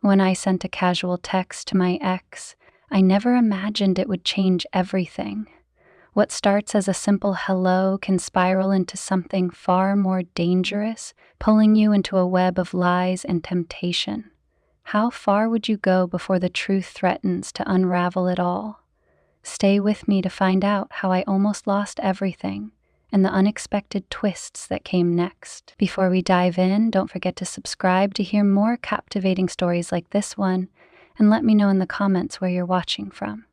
When I sent a casual text to my ex, I never imagined it would change everything. What starts as a simple hello can spiral into something far more dangerous, pulling you into a web of lies and temptation. How far would you go before the truth threatens to unravel it all? Stay with me to find out how I almost lost everything and the unexpected twists that came next. Before we dive in, don't forget to subscribe to hear more captivating stories like this one, and let me know in the comments where you're watching from.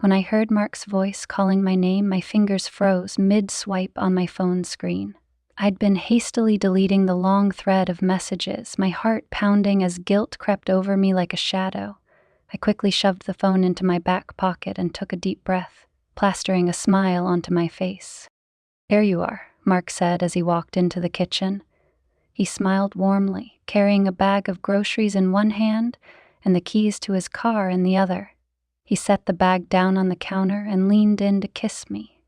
When I heard Mark's voice calling my name, my fingers froze mid-swipe on my phone screen. I'd been hastily deleting the long thread of messages, my heart pounding as guilt crept over me like a shadow. I quickly shoved the phone into my back pocket and took a deep breath, plastering a smile onto my face. "There you are," Mark said as he walked into the kitchen. He smiled warmly, carrying a bag of groceries in one hand and the keys to his car in the other. He set the bag down on the counter and leaned in to kiss me.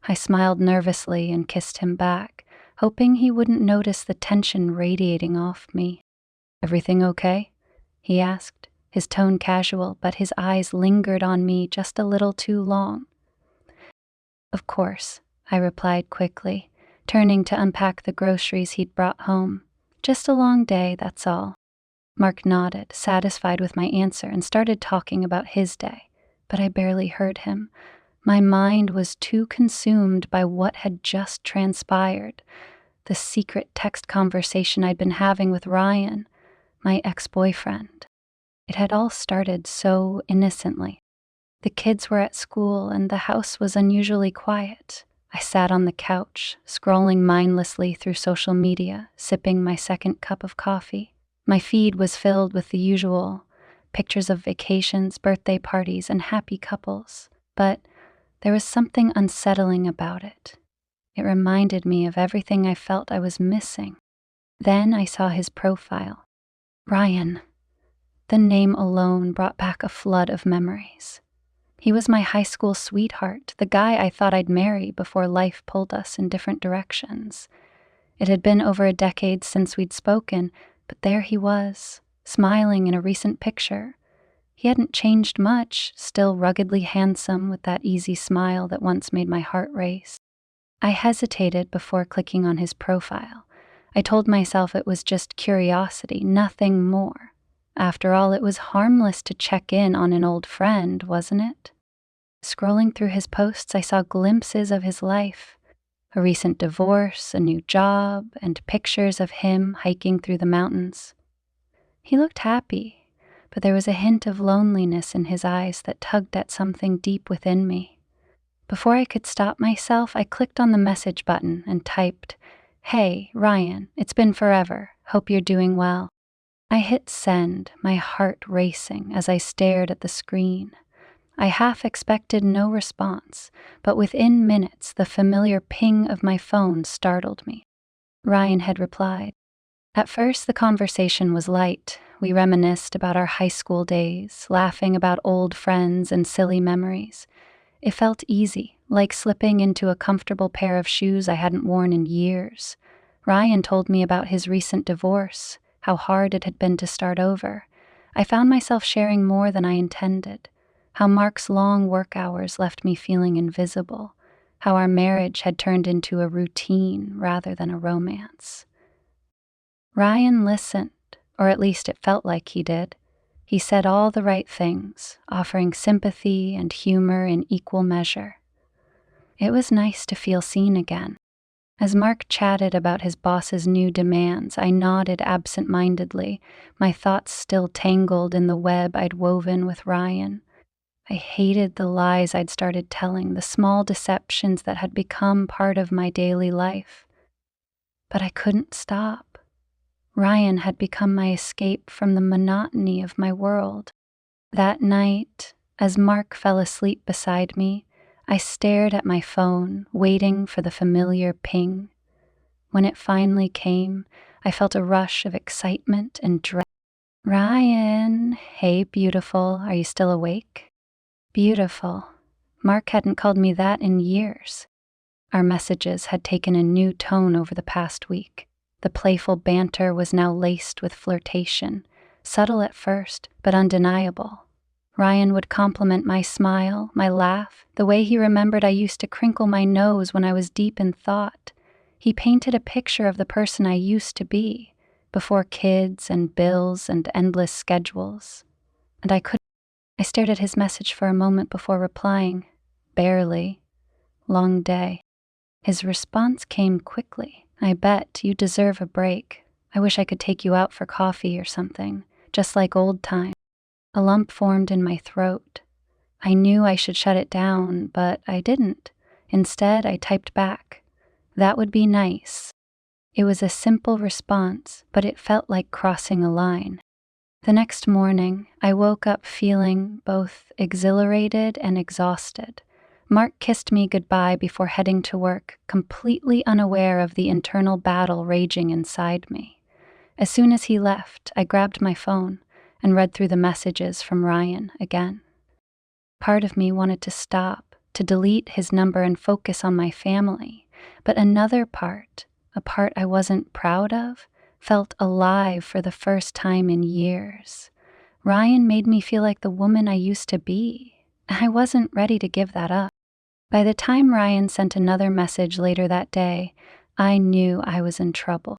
I smiled nervously and kissed him back, hoping he wouldn't notice the tension radiating off me. "Everything okay?" he asked, his tone casual, but his eyes lingered on me just a little too long. "Of course," I replied quickly, turning to unpack the groceries he'd brought home. "Just a long day, that's all." Mark nodded, satisfied with my answer, and started talking about his day, but I barely heard him. My mind was too consumed by what had just transpired, the secret text conversation I'd been having with Ryan, my ex-boyfriend. It had all started so innocently. The kids were at school and the house was unusually quiet. I sat on the couch, scrolling mindlessly through social media, sipping my second cup of coffee. My feed was filled with the usual pictures of vacations, birthday parties, and happy couples. But there was something unsettling about it. It reminded me of everything I felt I was missing. Then I saw his profile. Ryan. The name alone brought back a flood of memories. He was my high school sweetheart, the guy I thought I'd marry before life pulled us in different directions. It had been over a decade since we'd spoken, but there he was, smiling in a recent picture. He hadn't changed much, still ruggedly handsome with that easy smile that once made my heart race. I hesitated before clicking on his profile. I told myself it was just curiosity, nothing more. After all, it was harmless to check in on an old friend, wasn't it? Scrolling through his posts, I saw glimpses of his life. A recent divorce, a new job, and pictures of him hiking through the mountains. He looked happy, but there was a hint of loneliness in his eyes that tugged at something deep within me. Before I could stop myself, I clicked on the message button and typed, "Hey, Ryan, it's been forever. Hope you're doing well." I hit send, my heart racing as I stared at the screen. I half expected no response, but within minutes the familiar ping of my phone startled me. Ryan had replied. At first the conversation was light. We reminisced about our high school days, laughing about old friends and silly memories. It felt easy, like slipping into a comfortable pair of shoes I hadn't worn in years. Ryan told me about his recent divorce, how hard it had been to start over. I found myself sharing more than I intended. How Mark's long work hours left me feeling invisible. How our marriage had turned into a routine rather than a romance. Ryan listened, or at least it felt like he did. He said all the right things, offering sympathy and humor in equal measure. It was nice to feel seen again. As Mark chatted about his boss's new demands, I nodded absent-mindedly, my thoughts still tangled in the web I'd woven with Ryan. I hated the lies I'd started telling, the small deceptions that had become part of my daily life. But I couldn't stop. Ryan had become my escape from the monotony of my world. That night, as Mark fell asleep beside me, I stared at my phone, waiting for the familiar ping. When it finally came, I felt a rush of excitement and dread. "Ryan, hey beautiful, are you still awake?" Beautiful. Mark hadn't called me that in years. Our messages had taken a new tone over the past week. The playful banter was now laced with flirtation, subtle at first, but undeniable. Ryan would compliment my smile, my laugh, the way he remembered I used to crinkle my nose when I was deep in thought. He painted a picture of the person I used to be, before kids and bills and endless schedules. And I stared at his message for a moment before replying. Barely. Long day. His response came quickly. I bet you deserve a break. I wish I could take you out for coffee or something, just like old times. A lump formed in my throat. I knew I should shut it down, but I didn't. Instead, I typed back, "That would be nice." It was a simple response, but it felt like crossing a line. The next morning, I woke up feeling both exhilarated and exhausted. Mark kissed me goodbye before heading to work, completely unaware of the internal battle raging inside me. As soon as he left, I grabbed my phone and read through the messages from Ryan again. Part of me wanted to stop, to delete his number and focus on my family, but another part, a part I wasn't proud of, felt alive for the first time in years. Ryan made me feel like the woman I used to be, and I wasn't ready to give that up. By the time Ryan sent another message later that day, I knew I was in trouble.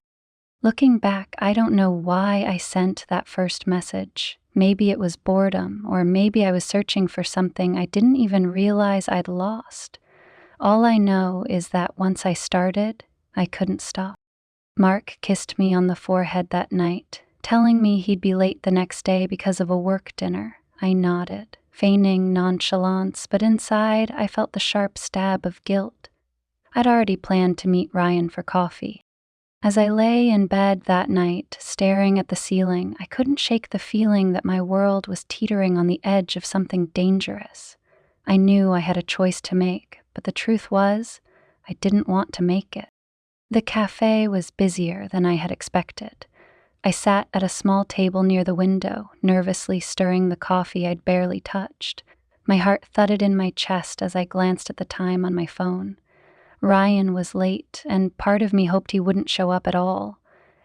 Looking back, I don't know why I sent that first message. Maybe it was boredom, or maybe I was searching for something I didn't even realize I'd lost. All I know is that once I started, I couldn't stop. Mark kissed me on the forehead that night, telling me he'd be late the next day because of a work dinner. I nodded, feigning nonchalance, but inside I felt the sharp stab of guilt. I'd already planned to meet Ryan for coffee. As I lay in bed that night, staring at the ceiling, I couldn't shake the feeling that my world was teetering on the edge of something dangerous. I knew I had a choice to make, but the truth was, I didn't want to make it. The cafe was busier than I had expected. I sat at a small table near the window, nervously stirring the coffee I'd barely touched. My heart thudded in my chest as I glanced at the time on my phone. Ryan was late, and part of me hoped he wouldn't show up at all.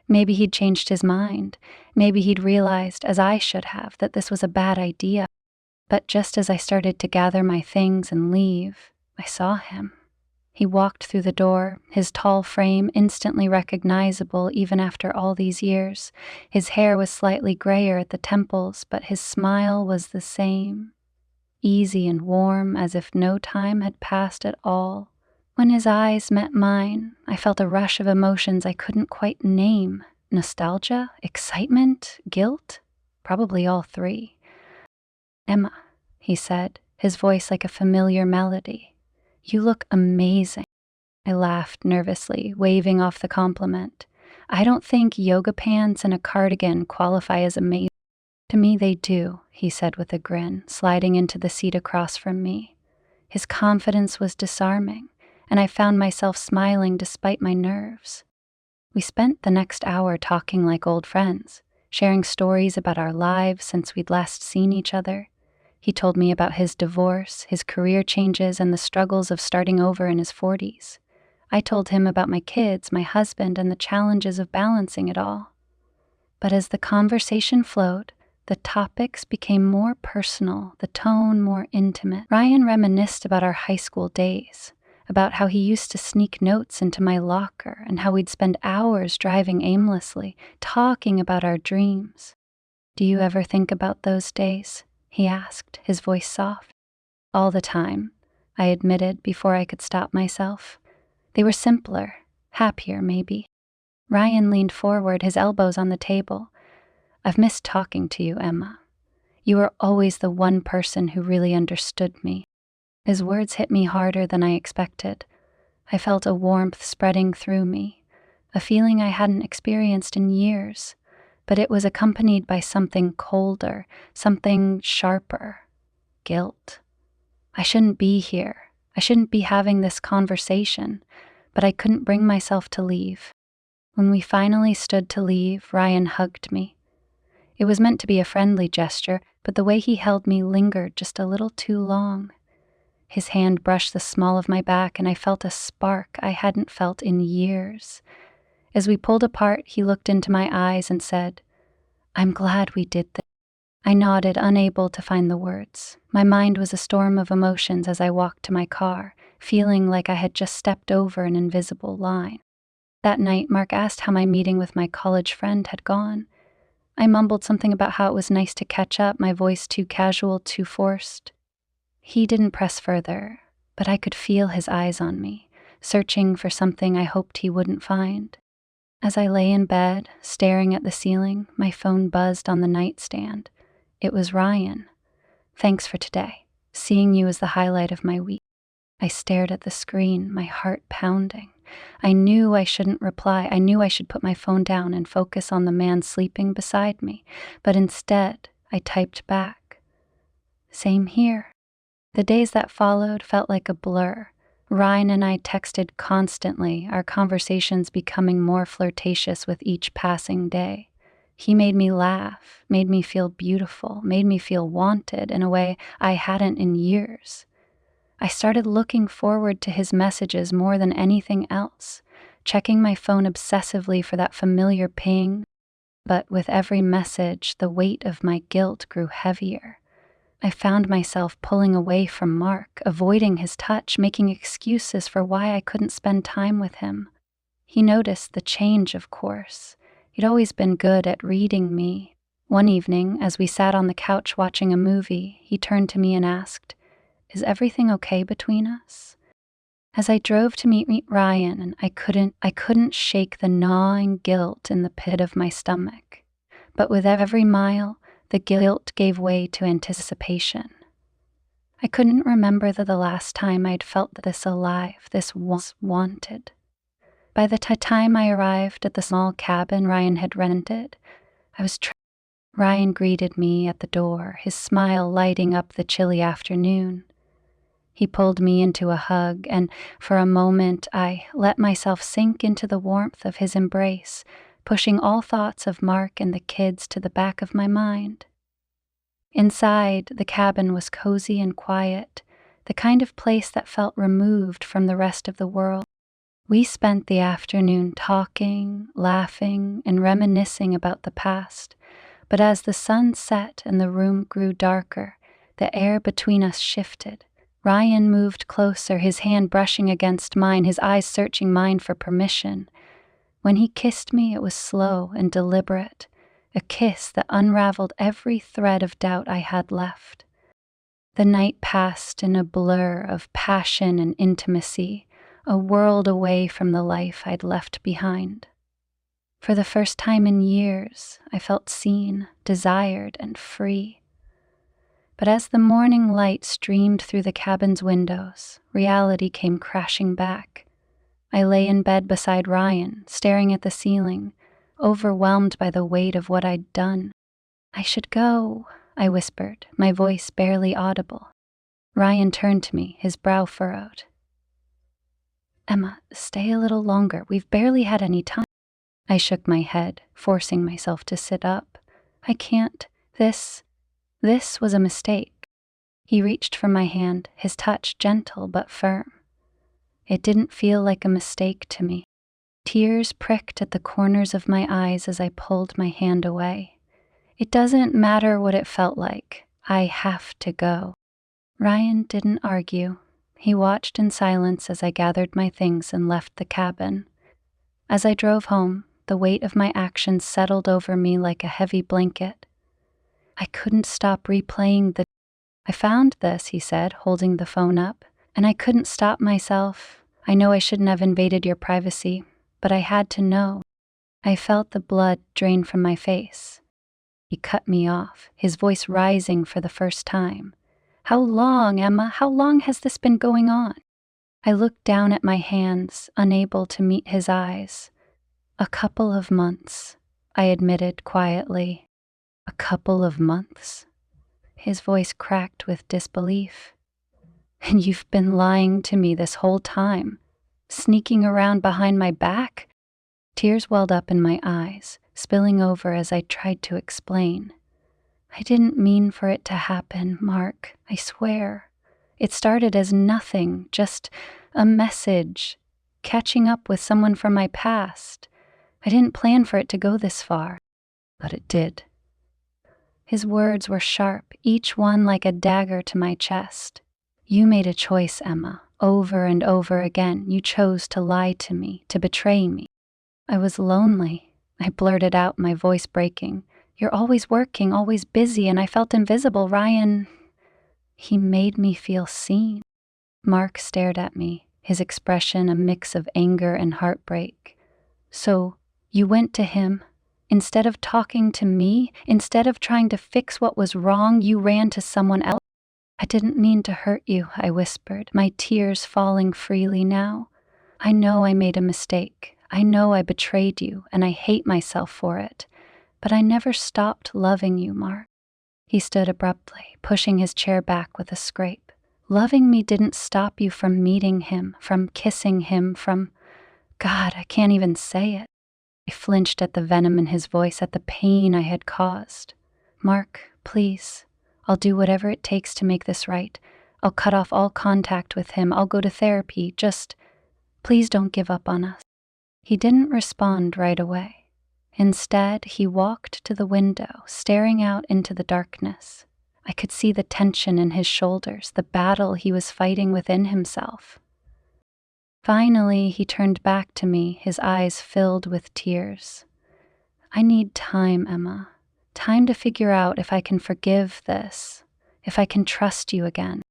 Maybe he'd changed his mind. Maybe he'd realized, as I should have, that this was a bad idea. But just as I started to gather my things and leave, I saw him. He walked through the door, his tall frame instantly recognizable even after all these years. His hair was slightly grayer at the temples, but his smile was the same, easy and warm as if no time had passed at all. When his eyes met mine, I felt a rush of emotions I couldn't quite name. Nostalgia, excitement, guilt, probably all three. "Emma," he said, his voice like a familiar melody. "You look amazing." I laughed nervously, waving off the compliment. "I don't think yoga pants and a cardigan qualify as amazing." "To me they do," he said with a grin, sliding into the seat across from me. His confidence was disarming, and I found myself smiling despite my nerves. We spent the next hour talking like old friends, sharing stories about our lives since we'd last seen each other. He told me about his divorce, his career changes, and the struggles of starting over in his 40s. I told him about my kids, my husband, and the challenges of balancing it all. But as the conversation flowed, the topics became more personal, the tone more intimate. Ryan reminisced about our high school days, about how he used to sneak notes into my locker and how we'd spend hours driving aimlessly, talking about our dreams. "Do you ever think about those days?" he asked, his voice soft. "All the time," I admitted before I could stop myself. "They were simpler, happier maybe." Ryan leaned forward, his elbows on the table. "I've missed talking to you, Emma. You were always the one person who really understood me." His words hit me harder than I expected. I felt a warmth spreading through me, a feeling I hadn't experienced in years, but it was accompanied by something colder, something sharper. Guilt. I shouldn't be here. I shouldn't be having this conversation, but I couldn't bring myself to leave. When we finally stood to leave, Ryan hugged me. It was meant to be a friendly gesture, but the way he held me lingered just a little too long. His hand brushed the small of my back, and I felt a spark I hadn't felt in years. As we pulled apart, he looked into my eyes and said, I'm glad we did this. I nodded, unable to find the words. My mind was a storm of emotions as I walked to my car, feeling like I had just stepped over an invisible line. That night, Mark asked how my meeting with my college friend had gone. I mumbled something about how it was nice to catch up, my voice too casual, too forced. He didn't press further, but I could feel his eyes on me, searching for something I hoped he wouldn't find. As I lay in bed, staring at the ceiling, my phone buzzed on the nightstand. It was Ryan. "Thanks for today. Seeing you is the highlight of my week." I stared at the screen, my heart pounding. I knew I shouldn't reply. I knew I should put my phone down and focus on the man sleeping beside me. But instead, I typed back, "Same here." The days that followed felt like a blur. Ryan and I texted constantly, our conversations becoming more flirtatious with each passing day. He made me laugh, made me feel beautiful, made me feel wanted in a way I hadn't in years. I started looking forward to his messages more than anything else, checking my phone obsessively for that familiar ping. But with every message, the weight of my guilt grew heavier. I found myself pulling away from Mark, avoiding his touch, making excuses for why I couldn't spend time with him. He noticed the change, of course. He'd always been good at reading me. One evening, as we sat on the couch watching a movie, he turned to me and asked, "Is everything okay between us?" As I drove to meet Ryan, and I couldn't shake the gnawing guilt in the pit of my stomach. But with every mile, the guilt gave way to anticipation. I couldn't remember the last time I'd felt this alive, this wanted. By the time I arrived at the small cabin Ryan had rented, I was Ryan greeted me at the door, his smile lighting up the chilly afternoon. He pulled me into a hug, and for a moment I let myself sink into the warmth of his embrace, pushing all thoughts of Mark and the kids to the back of my mind. Inside, the cabin was cozy and quiet, the kind of place that felt removed from the rest of the world. We spent the afternoon talking, laughing, and reminiscing about the past, but as the sun set and the room grew darker, the air between us shifted. Ryan moved closer, his hand brushing against mine, his eyes searching mine for permission. When he kissed me, it was slow and deliberate, a kiss that unraveled every thread of doubt I had left. The night passed in a blur of passion and intimacy, a world away from the life I'd left behind. For the first time in years, I felt seen, desired, and free. But as the morning light streamed through the cabin's windows, reality came crashing back. I lay in bed beside Ryan, staring at the ceiling, overwhelmed by the weight of what I'd done. "I should go," I whispered, my voice barely audible. Ryan turned to me, his brow furrowed. "Emma, stay a little longer. We've barely had any time." I shook my head, forcing myself to sit up. "I can't. This was a mistake." He reached for my hand, his touch gentle but firm. It didn't feel like a mistake to me. Tears pricked at the corners of my eyes as I pulled my hand away. "It doesn't matter what it felt like. I have to go." Ryan didn't argue. He watched in silence as I gathered my things and left the cabin. As I drove home, the weight of my actions settled over me like a heavy blanket. I couldn't stop replaying "I found this," he said, holding the phone up, "and I couldn't stop myself. I know I shouldn't have invaded your privacy, but I had to know." I felt the blood drain from my face. He cut me off, his voice rising for the first time. "How long, Emma? How long has this been going on?" I looked down at my hands, unable to meet his eyes. "A couple of months," I admitted quietly. "A couple of months?" His voice cracked with disbelief. "And you've been lying to me this whole time? Sneaking around behind my back?" Tears welled up in my eyes, spilling over as I tried to explain. "I didn't mean for it to happen, Mark, I swear. It started as nothing, just a message, catching up with someone from my past. I didn't plan for it to go this far, but it did." His words were sharp, each one like a dagger to my chest. You made a choice, Emma. Over and over again, you chose to lie to me, to betray me. I was lonely. I blurted out, my voice breaking. You're always working, always busy, and I felt invisible. Ryan, he made me feel seen. Mark stared at me, his expression a mix of anger and heartbreak. So, you went to him. Instead of talking to me, instead of trying to fix what was wrong, you ran to someone else. I didn't mean to hurt you, I whispered, my tears falling freely now. I know I made a mistake. I know I betrayed you, and I hate myself for it. But I never stopped loving you, Mark. He stood abruptly, pushing his chair back with a scrape. Loving me didn't stop you from meeting him, from kissing him, from... God, I can't even say it. I flinched at the venom in his voice, at the pain I had caused. Mark, please. I'll do whatever it takes to make this right. I'll cut off all contact with him. I'll go to therapy. Just, please don't give up on us. He didn't respond right away. Instead, he walked to the window, staring out into the darkness. I could see the tension in his shoulders, the battle he was fighting within himself. Finally, he turned back to me, his eyes filled with tears. I need time, Emma. Time to figure out if I can forgive this, if I can trust you again.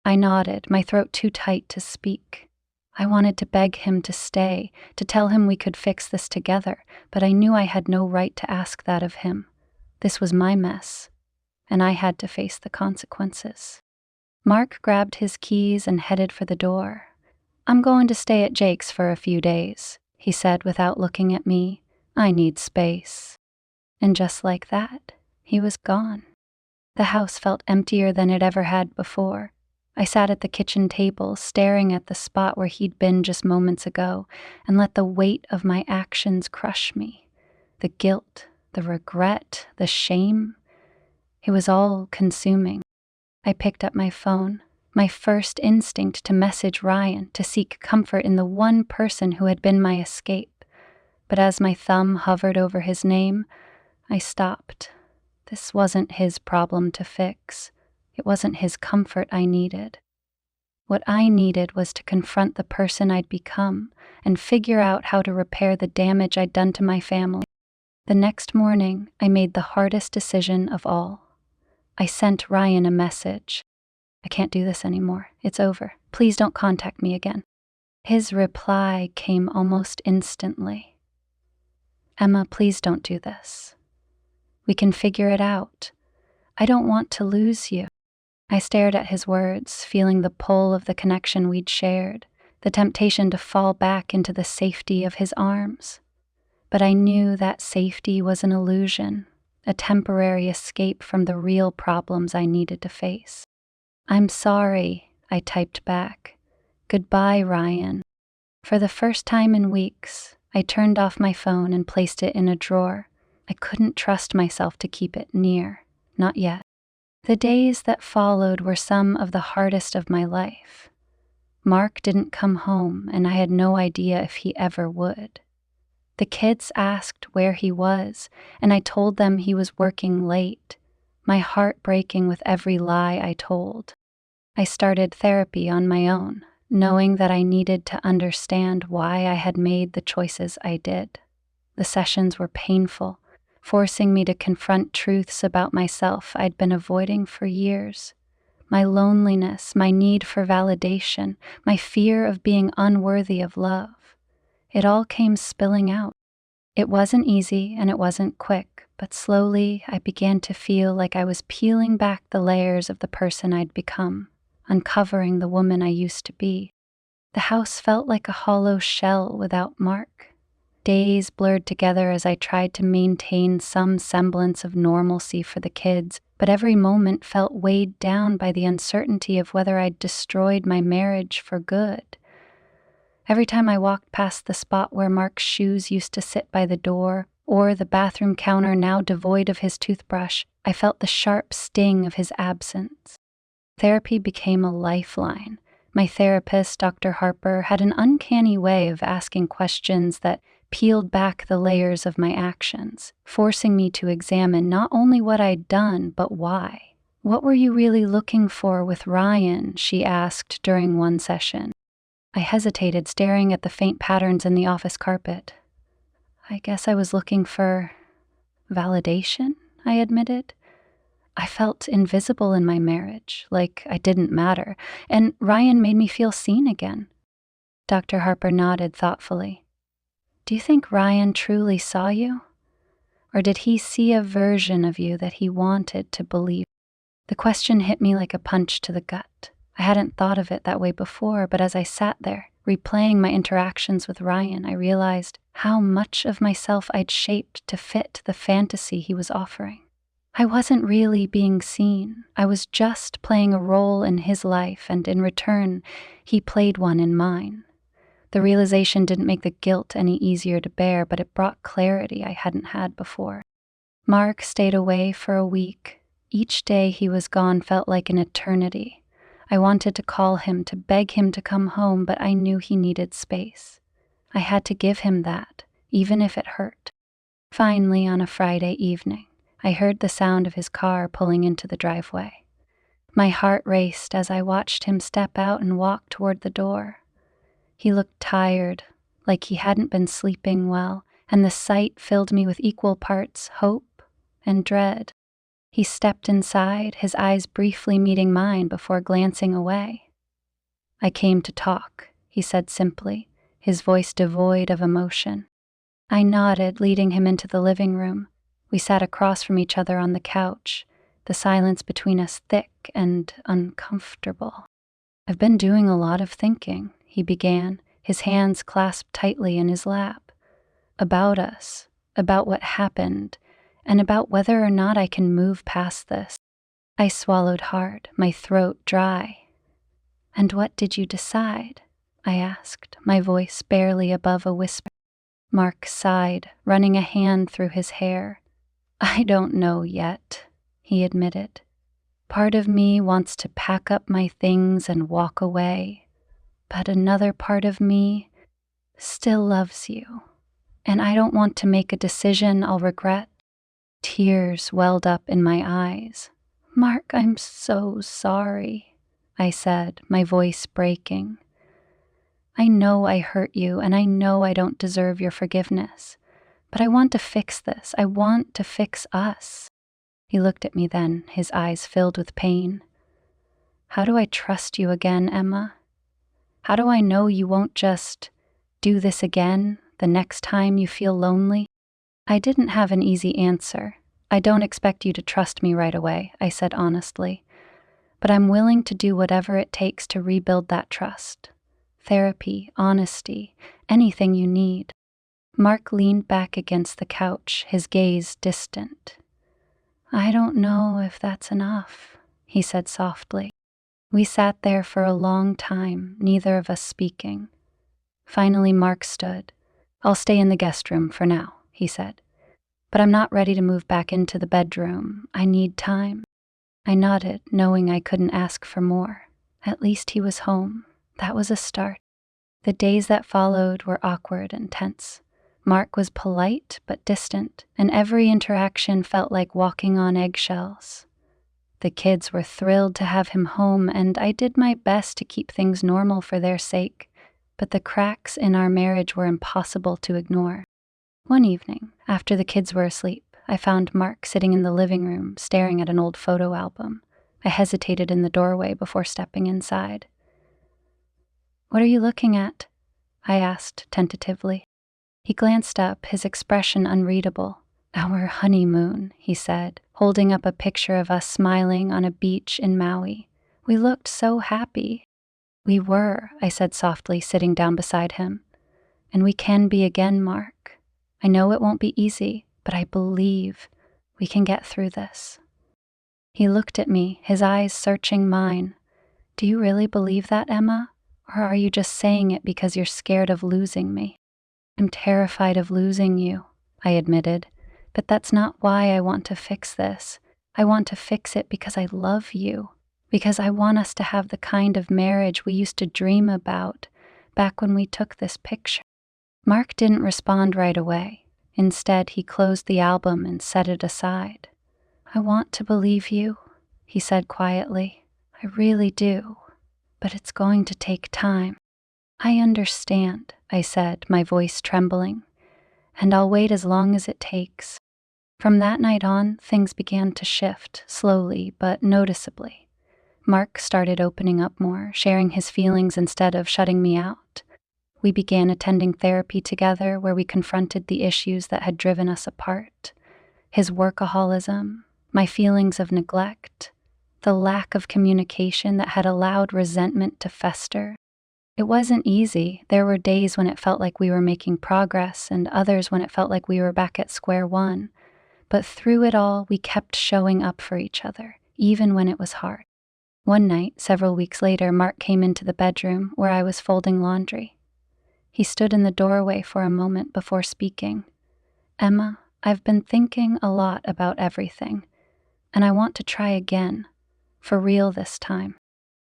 I nodded, my throat too tight to speak. I wanted to beg him to stay, to tell him we could fix this together, but I knew I had no right to ask that of him. This was my mess, and I had to face the consequences. Mark grabbed his keys and headed for the door. I'm going to stay at Jake's for a few days, he said without looking at me. I need space. And just like that, he was gone. The house felt emptier than it ever had before. I sat at the kitchen table, staring at the spot where he'd been just moments ago, and let the weight of my actions crush me. The guilt, the regret, the shame. It was all consuming. I picked up my phone, my first instinct to message Ryan, to seek comfort in the one person who had been my escape. But as my thumb hovered over his name, I stopped. This wasn't his problem to fix. It wasn't his comfort I needed. What I needed was to confront the person I'd become and figure out how to repair the damage I'd done to my family. The next morning, I made the hardest decision of all. I sent Ryan a message. I can't do this anymore. It's over. Please don't contact me again. His reply came almost instantly. Emma, please don't do this. We can figure it out. I don't want to lose you. I stared at his words, feeling the pull of the connection we'd shared, the temptation to fall back into the safety of his arms. But I knew that safety was an illusion, a temporary escape from the real problems I needed to face. I'm sorry, I typed back. Goodbye, Ryan. For the first time in weeks, I turned off my phone and placed it in a drawer. I couldn't trust myself to keep it near. Not yet. The days that followed were some of the hardest of my life. Mark didn't come home, and I had no idea if he ever would. The kids asked where he was, and I told them he was working late, my heart breaking with every lie I told. I started therapy on my own, knowing that I needed to understand why I had made the choices I did. The sessions were painful, forcing me to confront truths about myself I'd been avoiding for years. My loneliness, my need for validation, my fear of being unworthy of love. It all came spilling out. It wasn't easy and it wasn't quick, but slowly I began to feel like I was peeling back the layers of the person I'd become, uncovering the woman I used to be. The house felt like a hollow shell without Mark. Days blurred together as I tried to maintain some semblance of normalcy for the kids, but every moment felt weighed down by the uncertainty of whether I'd destroyed my marriage for good. Every time I walked past the spot where Mark's shoes used to sit by the door, or the bathroom counter now devoid of his toothbrush, I felt the sharp sting of his absence. Therapy became a lifeline. My therapist, Dr. Harper, had an uncanny way of asking questions that peeled back the layers of my actions, forcing me to examine not only what I'd done, but why. "What were you really looking for with Ryan?" she asked during one session. I hesitated, staring at the faint patterns in the office carpet. "I guess I was looking for validation," I admitted. I felt invisible in my marriage, like I didn't matter, and Ryan made me feel seen again. Dr. Harper nodded thoughtfully. "Do you think Ryan truly saw you? Or did he see a version of you that he wanted to believe?" The question hit me like a punch to the gut. I hadn't thought of it that way before, but as I sat there, replaying my interactions with Ryan, I realized how much of myself I'd shaped to fit the fantasy he was offering. I wasn't really being seen. I was just playing a role in his life, and in return, he played one in mine. The realization didn't make the guilt any easier to bear, but it brought clarity I hadn't had before. Mark stayed away for a week. Each day he was gone felt like an eternity. I wanted to call him, to beg him to come home, but I knew he needed space. I had to give him that, even if it hurt. Finally, on a Friday evening, I heard the sound of his car pulling into the driveway. My heart raced as I watched him step out and walk toward the door. He looked tired, like he hadn't been sleeping well, and the sight filled me with equal parts hope and dread. He stepped inside, his eyes briefly meeting mine before glancing away. "I came to talk," he said simply, his voice devoid of emotion. I nodded, leading him into the living room. We sat across from each other on the couch, the silence between us thick and uncomfortable. "I've been doing a lot of thinking," he began, his hands clasped tightly in his lap. "About us, about what happened, and about whether or not I can move past this." I swallowed hard, my throat dry. "And what did you decide?" I asked, my voice barely above a whisper. Mark sighed, running a hand through his hair. "I don't know yet," he admitted. "Part of me wants to pack up my things and walk away, but another part of me still loves you, and I don't want to make a decision I'll regret." Tears welled up in my eyes. "Mark, I'm so sorry," I said, my voice breaking. "I know I hurt you, and I know I don't deserve your forgiveness, but I want to fix this. I want to fix us." He looked at me then, his eyes filled with pain. "How do I trust you again, Emma? How do I know you won't just do this again the next time you feel lonely?" I didn't have an easy answer. "I don't expect you to trust me right away," I said honestly, "but I'm willing to do whatever it takes to rebuild that trust. Therapy, honesty, anything you need." Mark leaned back against the couch, his gaze distant. "I don't know if that's enough," he said softly. We sat there for a long time, neither of us speaking. Finally, Mark stood. "I'll stay in the guest room for now," he said. "But I'm not ready to move back into the bedroom. I need time." I nodded, knowing I couldn't ask for more. At least he was home. That was a start. The days that followed were awkward and tense. Mark was polite but distant, and every interaction felt like walking on eggshells. The kids were thrilled to have him home, and I did my best to keep things normal for their sake, but the cracks in our marriage were impossible to ignore. One evening, after the kids were asleep, I found Mark sitting in the living room, staring at an old photo album. I hesitated in the doorway before stepping inside. "What are you looking at?" I asked tentatively. He glanced up, his expression unreadable. "Our honeymoon," he said, holding up a picture of us smiling on a beach in Maui. "We looked so happy." "We were," I said softly, sitting down beside him. "And we can be again, Mark. I know it won't be easy, but I believe we can get through this." He looked at me, his eyes searching mine. "Do you really believe that, Emma? Or are you just saying it because you're scared of losing me?" "I'm terrified of losing you," I admitted, "but that's not why I want to fix this. I want to fix it because I love you, because I want us to have the kind of marriage we used to dream about back when we took this picture." Mark didn't respond right away. Instead, he closed the album and set it aside. "I want to believe you," he said quietly. "I really do. But it's going to take time." "I understand," I said, my voice trembling. "And I'll wait as long as it takes." From that night on, things began to shift, slowly but noticeably. Mark started opening up more, sharing his feelings instead of shutting me out. We began attending therapy together, where we confronted the issues that had driven us apart. His workaholism, my feelings of neglect, the lack of communication that had allowed resentment to fester. It wasn't easy. There were days when it felt like we were making progress, and others when it felt like we were back at square one. But through it all, we kept showing up for each other, even when it was hard. One night, several weeks later, Mark came into the bedroom where I was folding laundry. He stood in the doorway for a moment before speaking. "Emma, I've been thinking a lot about everything, and I want to try again, for real this time."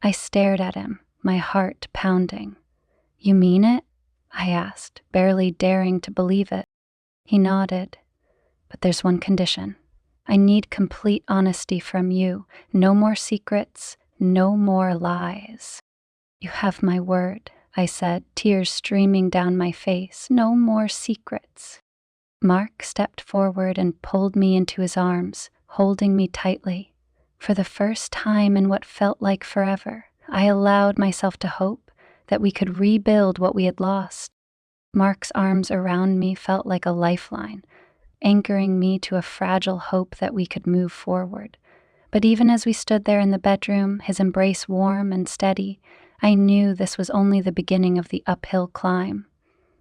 I stared at him, my heart pounding. "You mean it?" I asked, barely daring to believe it. He nodded. "But there's one condition. I need complete honesty from you. No more secrets, no more lies." "You have my word," I said, tears streaming down my face. "No more secrets." Mark stepped forward and pulled me into his arms, holding me tightly. For the first time in what felt like forever, I allowed myself to hope that we could rebuild what we had lost. Mark's arms around me felt like a lifeline, anchoring me to a fragile hope that we could move forward. But even as we stood there in the bedroom, his embrace warm and steady, I knew this was only the beginning of the uphill climb.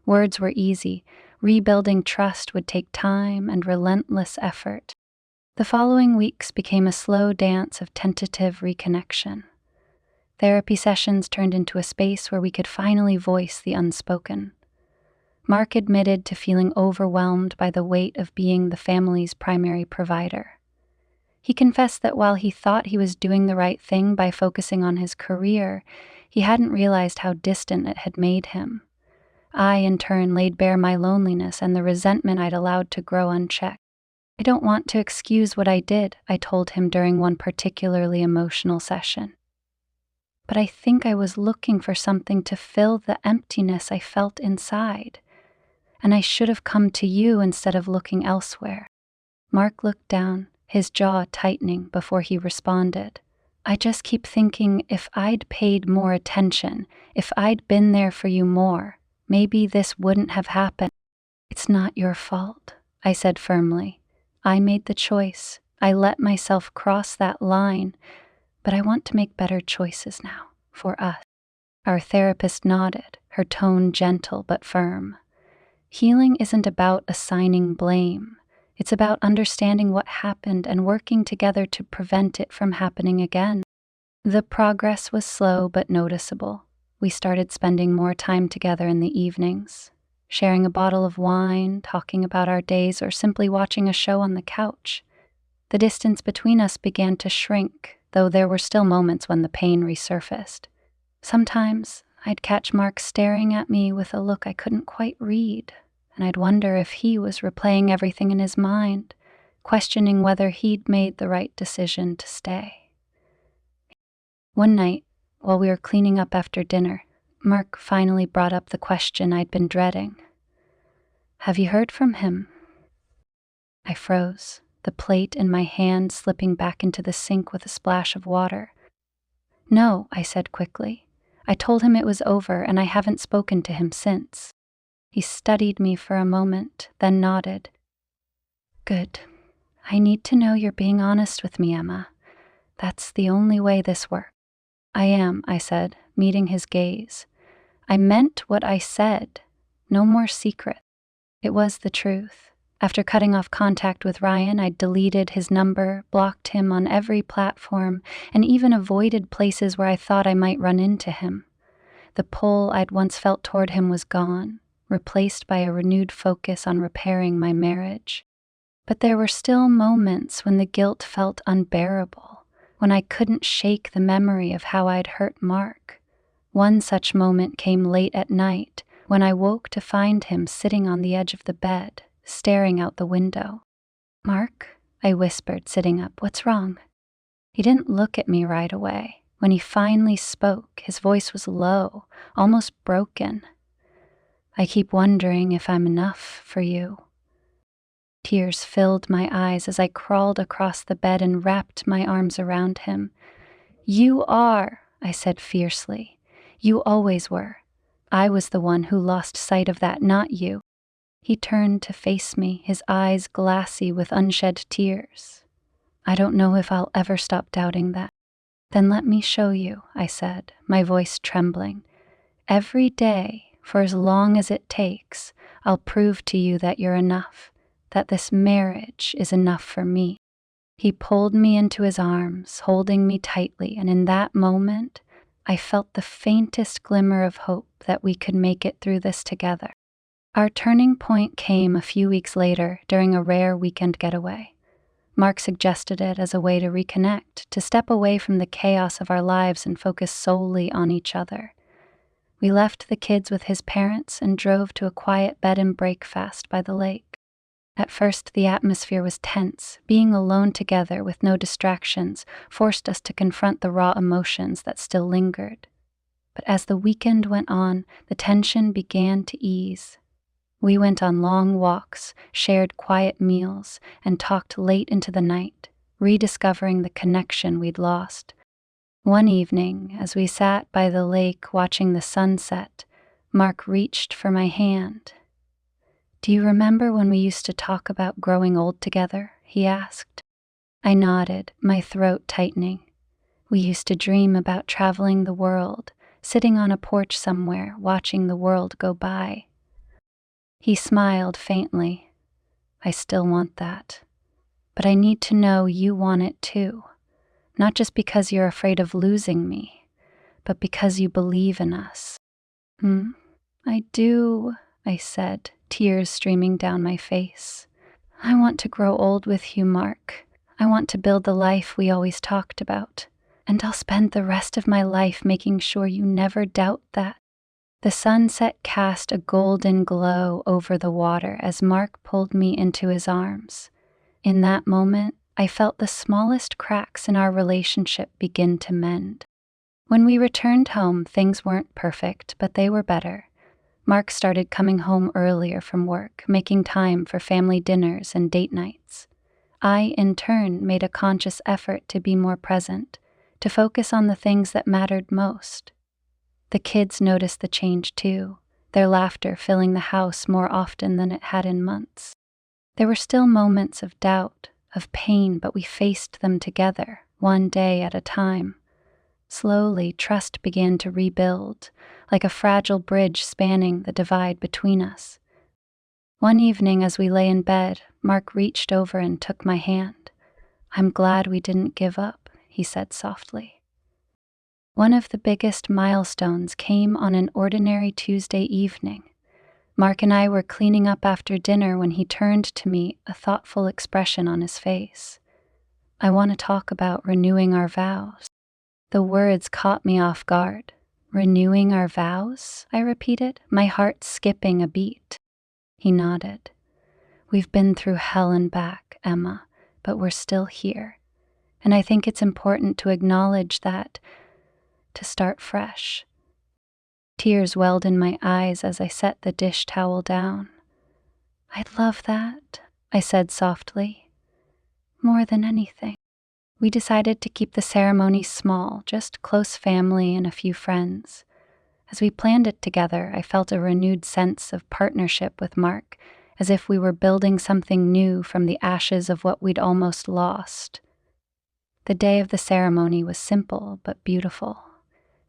Words were easy. Rebuilding trust would take time and relentless effort. The following weeks became a slow dance of tentative reconnection. Therapy sessions turned into a space where we could finally voice the unspoken. Mark admitted to feeling overwhelmed by the weight of being the family's primary provider. He confessed that while he thought he was doing the right thing by focusing on his career, he hadn't realized how distant it had made him. I, in turn, laid bare my loneliness and the resentment I'd allowed to grow unchecked. "I don't want to excuse what I did," I told him during one particularly emotional session. "But I think I was looking for something to fill the emptiness I felt inside. And I should have come to you instead of looking elsewhere." Mark looked down, his jaw tightening before he responded. "I just keep thinking if I'd paid more attention, if I'd been there for you more, maybe this wouldn't have happened." "It's not your fault," I said firmly. "I made the choice. I let myself cross that line, but I want to make better choices now, for us." Our therapist nodded, her tone gentle but firm. Healing isn't about assigning blame. It's about understanding what happened and working together to prevent it from happening again. The progress was slow but noticeable. We started spending more time together in the evenings, sharing a bottle of wine, talking about our days, or simply watching a show on the couch. The distance between us began to shrink, though there were still moments when the pain resurfaced. Sometimes I'd catch Mark staring at me with a look I couldn't quite read, and I'd wonder if he was replaying everything in his mind, questioning whether he'd made the right decision to stay. One night, while we were cleaning up after dinner, Mark finally brought up the question I'd been dreading. "Have you heard from him?" I froze, the plate in my hand slipping back into the sink with a splash of water. "No," I said quickly. "I told him it was over, and I haven't spoken to him since." He studied me for a moment, then nodded. "Good. I need to know you're being honest with me, Emma. That's the only way this works." "I am," I said, meeting his gaze. "I meant what I said. No more secret." It was the truth. After cutting off contact with Ryan, I deleted his number, blocked him on every platform, and even avoided places where I thought I might run into him. The pull I'd once felt toward him was gone, replaced by a renewed focus on repairing my marriage. But there were still moments when the guilt felt unbearable, when I couldn't shake the memory of how I'd hurt Mark. One such moment came late at night, when I woke to find him sitting on the edge of the bed, staring out the window. "Mark," I whispered, sitting up, "what's wrong?" He didn't look at me right away. When he finally spoke, his voice was low, almost broken. "I keep wondering if I'm enough for you." Tears filled my eyes as I crawled across the bed and wrapped my arms around him. "You are," I said fiercely. "You always were. I was the one who lost sight of that, not you." He turned to face me, his eyes glassy with unshed tears. "I don't know if I'll ever stop doubting that." "Then let me show you," I said, my voice trembling. "Every day, for as long as it takes, I'll prove to you that you're enough, that this marriage is enough for me." He pulled me into his arms, holding me tightly, and in that moment, I felt the faintest glimmer of hope that we could make it through this together. Our turning point came a few weeks later during a rare weekend getaway. Mark suggested it as a way to reconnect, to step away from the chaos of our lives and focus solely on each other. We left the kids with his parents and drove to a quiet bed and breakfast by the lake. At first, the atmosphere was tense. Being alone together with no distractions forced us to confront the raw emotions that still lingered. But as the weekend went on, the tension began to ease. We went on long walks, shared quiet meals, and talked late into the night, rediscovering the connection we'd lost. One evening, as we sat by the lake watching the sunset, Mark reached for my hand. "Do you remember when we used to talk about growing old together?" he asked. I nodded, my throat tightening. We used to dream about traveling the world, sitting on a porch somewhere, watching the world go by. He smiled faintly. "I still want that. But I need to know you want it too. Not just because you're afraid of losing me, but because you believe in us." "I do," I said, tears streaming down my face. "I want to grow old with you, Mark. I want to build the life we always talked about. And I'll spend the rest of my life making sure you never doubt that." The sunset cast a golden glow over the water as Mark pulled me into his arms. In that moment, I felt the smallest cracks in our relationship begin to mend. When we returned home, things weren't perfect, but they were better. Mark started coming home earlier from work, making time for family dinners and date nights. I, in turn, made a conscious effort to be more present, to focus on the things that mattered most. The kids noticed the change too, their laughter filling the house more often than it had in months. There were still moments of doubt, of pain, but we faced them together, one day at a time. Slowly, trust began to rebuild, like a fragile bridge spanning the divide between us. One evening as we lay in bed, Mark reached over and took my hand. "I'm glad we didn't give up," he said softly. One of the biggest milestones came on an ordinary Tuesday evening. Mark and I were cleaning up after dinner when he turned to me, a thoughtful expression on his face. "I want to talk about renewing our vows." The words caught me off guard. "Renewing our vows?" I repeated, my heart skipping a beat. He nodded. "We've been through hell and back, Emma, but we're still here. And I think it's important to acknowledge that, to start fresh." Tears welled in my eyes as I set the dish towel down. "I'd love that," I said softly. "More than anything." We decided to keep the ceremony small, just close family and a few friends. As we planned it together, I felt a renewed sense of partnership with Mark, as if we were building something new from the ashes of what we'd almost lost. The day of the ceremony was simple but beautiful.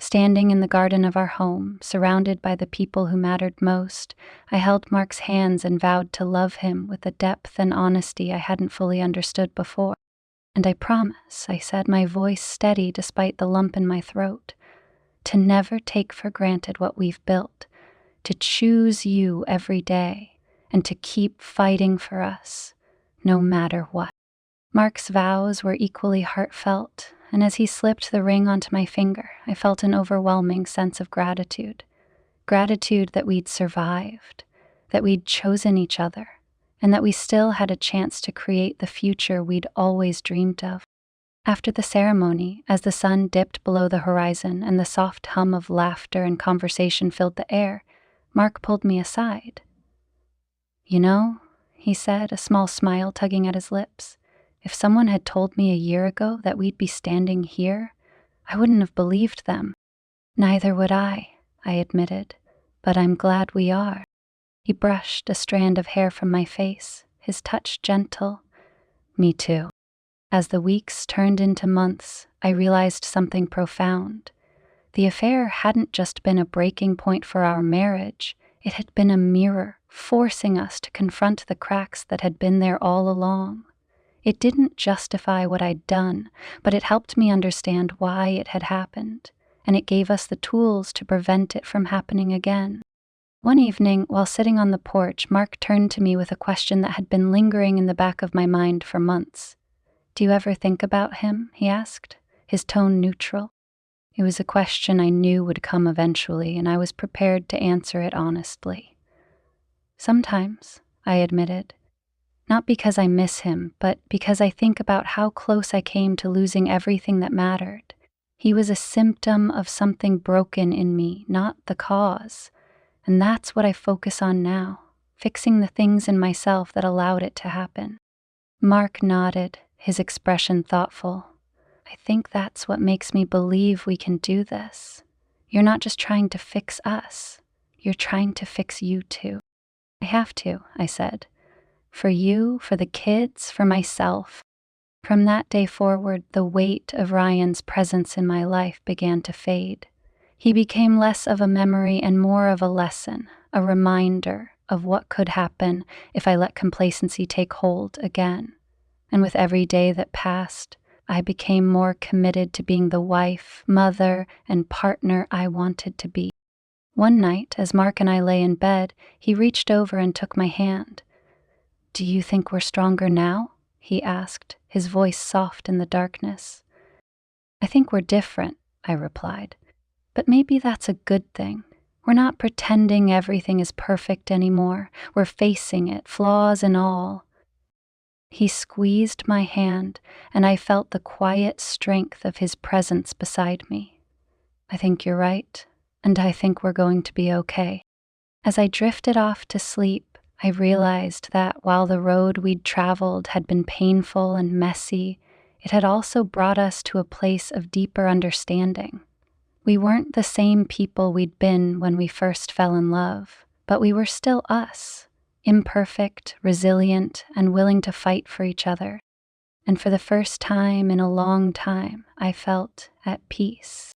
Standing in the garden of our home, surrounded by the people who mattered most, I held Mark's hands and vowed to love him with a depth and honesty I hadn't fully understood before. "And I promise," I said, my voice steady despite the lump in my throat, "to never take for granted what we've built, to choose you every day, and to keep fighting for us, no matter what." Mark's vows were equally heartfelt, and as he slipped the ring onto my finger, I felt an overwhelming sense of gratitude. Gratitude that we'd survived, that we'd chosen each other, and that we still had a chance to create the future we'd always dreamed of. After the ceremony, as the sun dipped below the horizon and the soft hum of laughter and conversation filled the air, Mark pulled me aside. "You know," he said, a small smile tugging at his lips, "if someone had told me a year ago that we'd be standing here, I wouldn't have believed them." "Neither would I admitted, "but I'm glad we are." He brushed a strand of hair from my face, his touch gentle. "Me too." As the weeks turned into months, I realized something profound. The affair hadn't just been a breaking point for our marriage, it had been a mirror, forcing us to confront the cracks that had been there all along. It didn't justify what I'd done, but it helped me understand why it had happened, and it gave us the tools to prevent it from happening again. One evening, while sitting on the porch, Mark turned to me with a question that had been lingering in the back of my mind for months. "Do you ever think about him?" he asked, his tone neutral. It was a question I knew would come eventually, and I was prepared to answer it honestly. "Sometimes," I admitted. "Not because I miss him, but because I think about how close I came to losing everything that mattered. He was a symptom of something broken in me, not the cause. And that's what I focus on now, fixing the things in myself that allowed it to happen." Mark nodded, his expression thoughtful. "I think that's what makes me believe we can do this. You're not just trying to fix us, you're trying to fix you too." "I have to," I said. "For you, for the kids, for myself." From that day forward, the weight of Ryan's presence in my life began to fade. He became less of a memory and more of a lesson, a reminder of what could happen if I let complacency take hold again. And with every day that passed, I became more committed to being the wife, mother, and partner I wanted to be. One night, as Mark and I lay in bed, he reached over and took my hand. "Do you think we're stronger now?" he asked, his voice soft in the darkness. "I think we're different," I replied. "But maybe that's a good thing. We're not pretending everything is perfect anymore. We're facing it, flaws and all." He squeezed my hand, and I felt the quiet strength of his presence beside me. "I think you're right, and I think we're going to be okay." As I drifted off to sleep, I realized that while the road we'd traveled had been painful and messy, it had also brought us to a place of deeper understanding. We weren't the same people we'd been when we first fell in love, but we were still us, imperfect, resilient, and willing to fight for each other. And for the first time in a long time, I felt at peace.